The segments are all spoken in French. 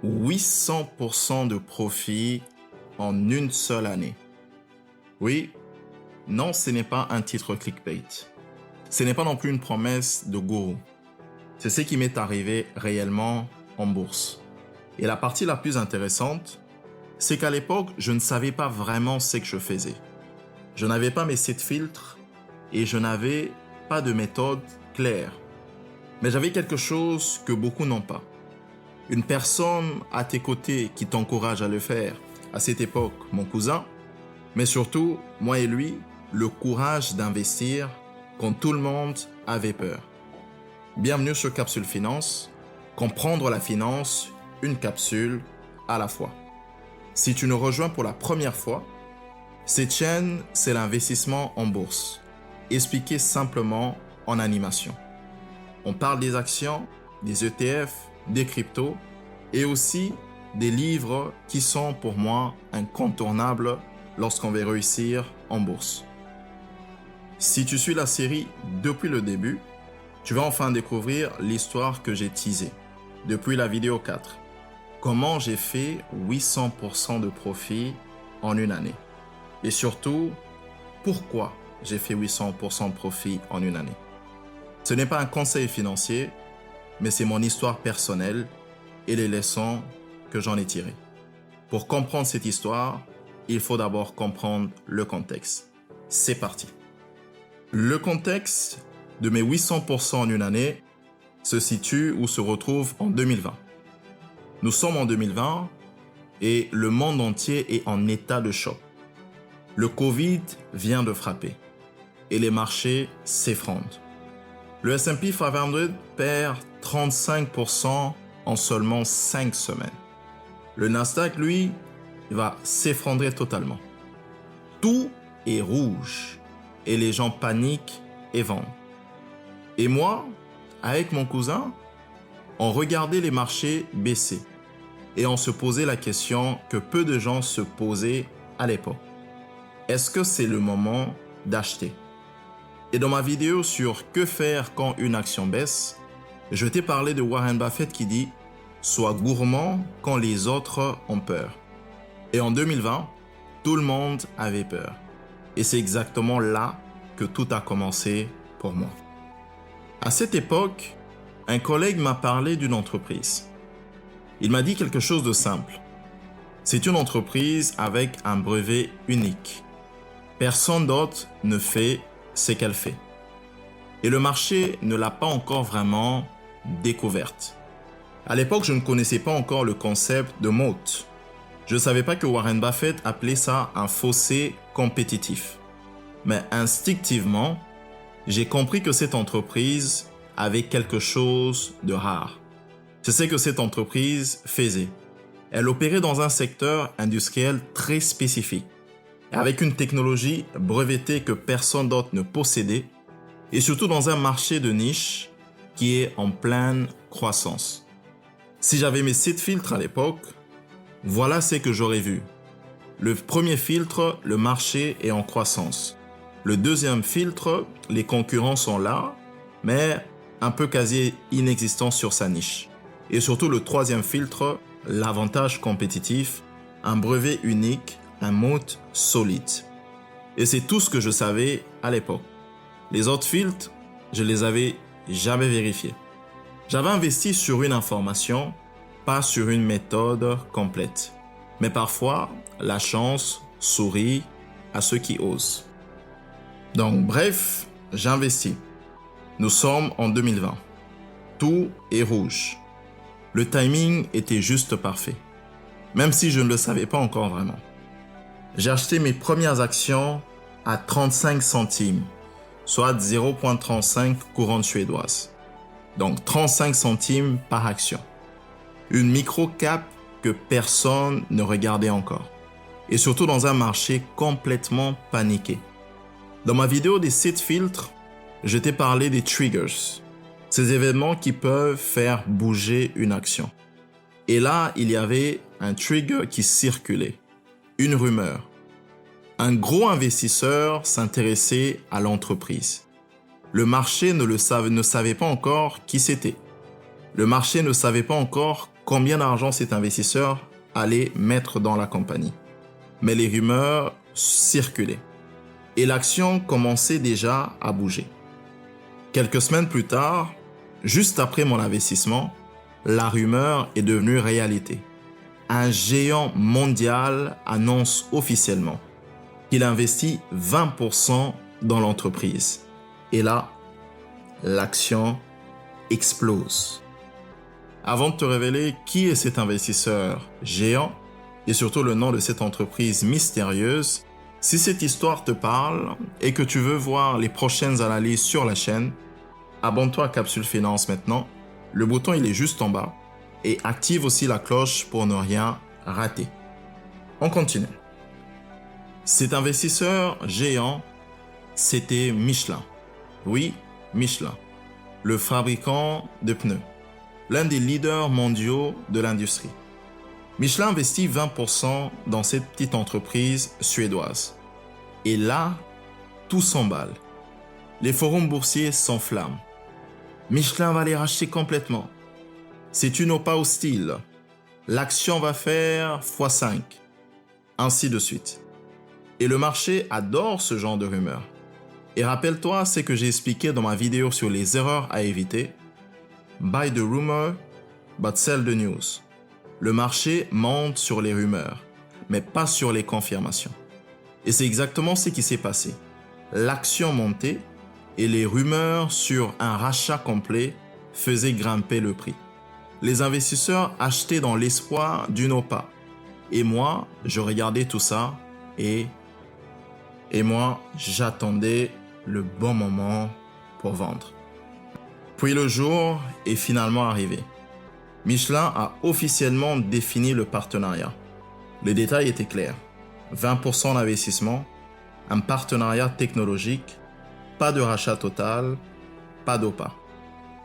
800% de profit en une seule année. Oui, non, ce n'est pas un titre clickbait. Ce n'est pas non plus une promesse de gourou. C'est ce qui m'est arrivé réellement en bourse. Et la partie la plus intéressante, c'est qu'à l'époque, je ne savais pas vraiment ce que je faisais. Je n'avais pas mes 7 filtres et je n'avais pas de méthode claire. Mais j'avais quelque chose que beaucoup n'ont pas. Une personne à tes côtés qui t'encourage à le faire. À cette époque, mon cousin, mais surtout, moi et lui, le courage d'investir quand tout le monde avait peur. Bienvenue sur Capsule Finance, comprendre la finance, une capsule à la fois. Si tu nous rejoins pour la première fois, cette chaîne, c'est l'investissement en bourse, expliqué simplement en animation. On parle des actions, des ETF, des cryptos et aussi des livres qui sont pour moi incontournables lorsqu'on veut réussir en bourse. Si tu suis la série depuis le début, tu vas enfin découvrir l'histoire que j'ai teasée depuis la vidéo 4. Comment j'ai fait 800% de profit en une année. Et surtout, pourquoi j'ai fait 800% de profit en une année. Ce n'est pas un conseil financier, mais c'est mon histoire personnelle et les leçons que j'en ai tirées. Pour comprendre cette histoire, il faut d'abord comprendre le contexte. C'est parti. Le contexte de mes 800% en une année se situe ou se retrouve en 2020. Nous sommes en 2020 et le monde entier est en état de choc. Le Covid vient de frapper et les marchés s'effondrent. Le S&P 500 perd 35% en seulement 5 semaines. Le Nasdaq, lui, va s'effondrer totalement. Tout est rouge et les gens paniquent et vendent. Et moi, avec mon cousin, on regardait les marchés baisser et on se posait la question que peu de gens se posaient à l'époque. Est-ce que c'est le moment d'acheter? Et dans ma vidéo sur que faire quand une action baisse, je t'ai parlé de Warren Buffett qui dit « Sois gourmand quand les autres ont peur ». Et en 2020, tout le monde avait peur. Et c'est exactement là que tout a commencé pour moi. À cette époque, un collègue m'a parlé d'une entreprise. Il m'a dit quelque chose de simple. C'est une entreprise avec un brevet unique. Personne d'autre ne fait ce qu'elle fait. Et le marché ne l'a pas encore vraiment découverte. À l'époque, je ne connaissais pas encore le concept de moat. Je ne savais pas que Warren Buffett appelait ça un fossé compétitif. Mais instinctivement, j'ai compris que cette entreprise avait quelque chose de rare. Je sais que cette entreprise faisait. Elle opérait dans un secteur industriel très spécifique, avec une technologie brevetée que personne d'autre ne possédait, et surtout dans un marché de niche qui est en pleine croissance. Si j'avais mes 7 filtres à l'époque, voilà ce que j'aurais vu. Le premier filtre, le marché est en croissance. Le deuxième filtre, les concurrents sont là, mais un peu quasi inexistants sur sa niche. Et surtout le troisième filtre, l'avantage compétitif, un brevet unique, un moat solide. Et c'est tout ce que je savais à l'époque. Les autres filtres, je les avais jamais vérifiés. J'avais investi sur une information, pas sur une méthode complète. Mais parfois, la chance sourit à ceux qui osent. Donc bref, j'investis. Nous sommes en 2020. Tout est rouge. Le timing était juste parfait, même si je ne le savais pas encore vraiment. J'ai acheté mes premières actions à 35 centimes, soit 0,35 couronnes suédoises. Donc 35 centimes par action. Une micro-cap que personne ne regardait encore. Et surtout dans un marché complètement paniqué. Dans ma vidéo des 7 filtres, je t'ai parlé des triggers. Ces événements qui peuvent faire bouger une action. Et là, il y avait un trigger qui circulait. Une rumeur. Un gros investisseur s'intéressait à l'entreprise. Le marché ne savait pas encore qui c'était. Le marché ne savait pas encore combien d'argent cet investisseur allait mettre dans la compagnie. Mais les rumeurs circulaient et l'action commençait déjà à bouger. Quelques semaines plus tard, juste après mon investissement, la rumeur est devenue réalité. Un géant mondial annonce officiellement qu'il investit 20% dans l'entreprise. Et là, l'action explose. Avant de te révéler qui est cet investisseur géant et surtout le nom de cette entreprise mystérieuse, si cette histoire te parle et que tu veux voir les prochaines analyses sur la chaîne, abonne-toi à Capsule Finance maintenant. Le bouton il est juste en bas et active aussi la cloche pour ne rien rater. On continue. Cet investisseur géant, c'était Michelin. Oui, Michelin, le fabricant de pneus, l'un des leaders mondiaux de l'industrie. Michelin investit 20% dans cette petite entreprise suédoise. Et là, tout s'emballe. Les forums boursiers s'enflamment. Michelin va les racheter complètement. C'est une eau pas hostile. L'action va faire x5. Ainsi de suite. Et le marché adore ce genre de rumeurs. Et rappelle-toi ce que j'ai expliqué dans ma vidéo sur les erreurs à éviter. Buy the rumor, but sell the news. Le marché monte sur les rumeurs, mais pas sur les confirmations. Et c'est exactement ce qui s'est passé. L'action montait et les rumeurs sur un rachat complet faisaient grimper le prix. Les investisseurs achetaient dans l'espoir d'une OPA. Et moi, je regardais tout ça et moi, j'attendais le bon moment pour vendre. Puis le jour est finalement arrivé. Michelin a officiellement défini le partenariat. Les détails étaient clairs. 20% d'investissement, un partenariat technologique, pas de rachat total, pas d'OPA.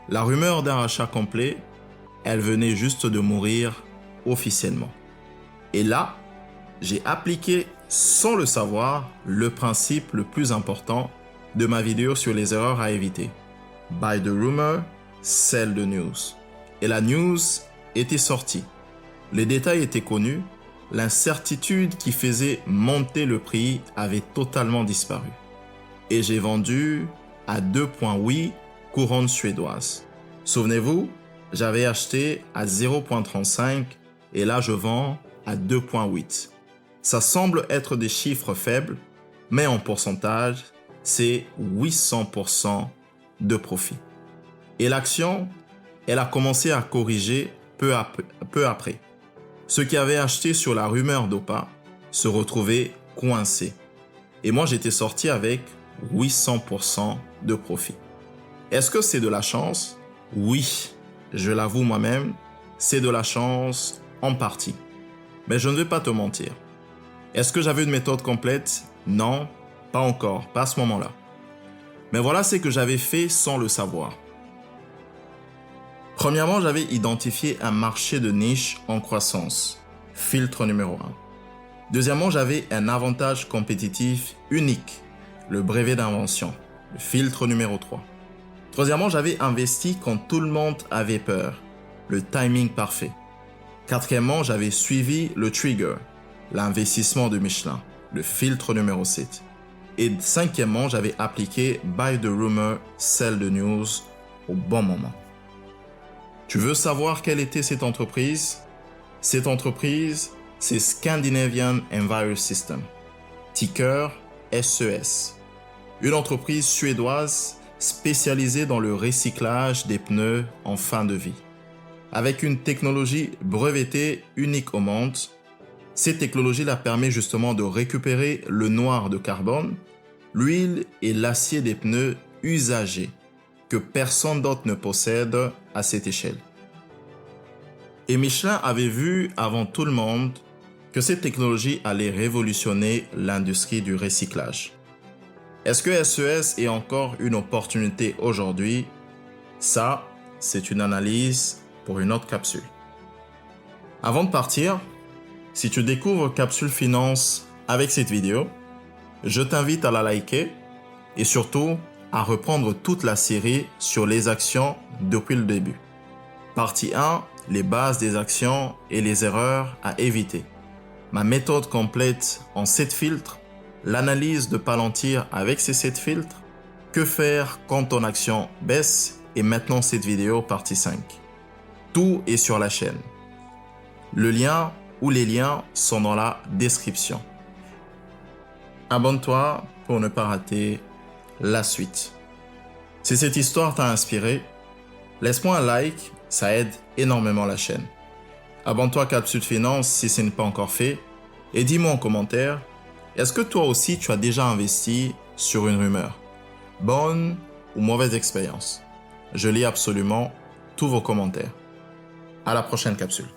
La rumeur d'un rachat complet, elle venait juste de mourir officiellement. Et là, j'ai appliqué sans le savoir le principe le plus important de ma vidéo sur les erreurs à éviter. Buy the rumor, sell the news. Et la news était sortie. Les détails étaient connus. L'incertitude qui faisait monter le prix avait totalement disparu. Et j'ai vendu à 2,8 couronnes suédoises. Souvenez-vous, j'avais acheté à 0,35 et là je vends à 2,8. Ça semble être des chiffres faibles, mais en pourcentage, c'est 800% de profit. Et l'action, elle a commencé à corriger peu après. Ceux qui avaient acheté sur la rumeur d'OPA se retrouvaient coincés. Et moi, j'étais sorti avec 800% de profit. Est-ce que c'est de la chance? Oui, je l'avoue moi-même, c'est de la chance en partie. Mais je ne vais pas te mentir. Est-ce que j'avais une méthode complète? Non, pas encore, pas à ce moment-là. Mais voilà ce que j'avais fait sans le savoir. Premièrement, j'avais identifié un marché de niche en croissance, filtre numéro 1. Deuxièmement, j'avais un avantage compétitif unique, le brevet d'invention, le filtre numéro 3. Troisièmement, j'avais investi quand tout le monde avait peur, le timing parfait. Quatrièmement, j'avais suivi le trigger, l'investissement de Michelin, le filtre numéro 7. Et cinquièmement, j'avais appliqué Buy the rumor, sell the news au bon moment. Tu veux savoir quelle était cette entreprise? Cette entreprise, c'est Scandinavian Enviro System, ticker SES. Une entreprise suédoise spécialisée dans le recyclage des pneus en fin de vie. Avec une technologie brevetée unique au monde, cette technologie la permet justement de récupérer le noir de carbone, l'huile et l'acier des pneus usagés que personne d'autre ne possède à cette échelle. Et Michelin avait vu avant tout le monde que cette technologie allait révolutionner l'industrie du recyclage. Est-ce que SES est encore une opportunité aujourd'hui? Ça, c'est une analyse pour une autre capsule. Avant de partir, si tu découvres Capsule Finance avec cette vidéo, je t'invite à la liker et surtout à reprendre toute la série sur les actions depuis le début. Partie 1 les bases des actions et les erreurs à éviter. Ma méthode complète en 7 filtres, l'analyse de Palantir avec ces 7 filtres, que faire quand ton action baisse et maintenant cette vidéo partie 5. Tout est sur la chaîne. Le lien ou les liens sont dans la description. Abonne-toi pour ne pas rater la suite. Si cette histoire t'a inspiré, laisse-moi un like, ça aide énormément la chaîne. Abonne-toi à Capsule Finance si ce n'est pas encore fait et dis-moi en commentaire, est-ce que toi aussi tu as déjà investi sur une rumeur? Bonne ou mauvaise expérience? Je lis absolument tous vos commentaires. À la prochaine capsule.